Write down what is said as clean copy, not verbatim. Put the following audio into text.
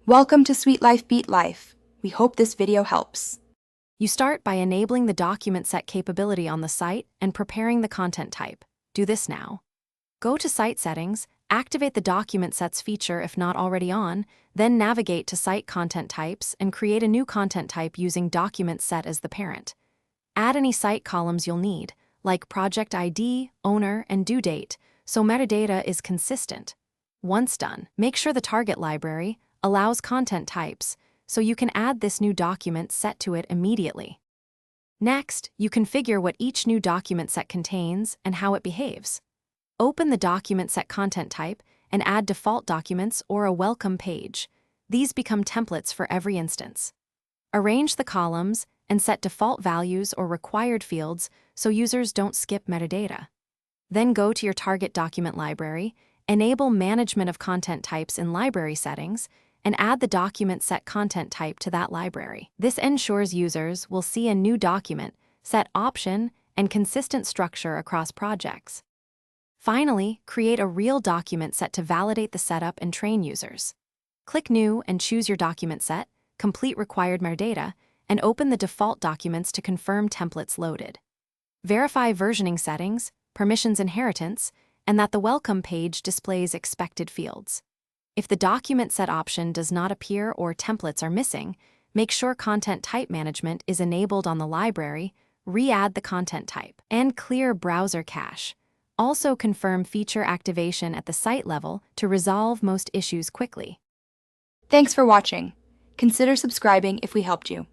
Welcome to Sweet Life Beat Life. We hope this video helps. You start by enabling the document set capability on the site and preparing the content type. Do this now. Go to Site Settings, activate the Document Sets feature if not already on, then navigate to Site Content Types and create a new content type using Document Set as the parent. Add any site columns you'll need, like project ID, owner, and due date, so metadata is consistent. Once done, make sure the target library allows content types, so you can add this new document set to it immediately. Next, you configure what each new document set contains and how it behaves. Open the document set content type and add default documents or a welcome page. These become templates for every instance. Arrange the columns and set default values or required fields so users don't skip metadata. Then go to your target document library, enable management of content types in library settings, and add the document set content type to that library. This ensures users will see a new document, set option, and consistent structure across projects. Finally, create a real document set to validate the setup and train users. Click New and choose your document set, complete required metadata, and open the default documents to confirm templates loaded. Verify versioning settings, permissions inheritance, and that the welcome page displays expected fields. If the document set option does not appear or templates are missing, make sure content type management is enabled on the library, re-add the content type, and clear browser cache. Also confirm feature activation at the site level to resolve most issues quickly. Thanks for watching. Consider subscribing if we helped you.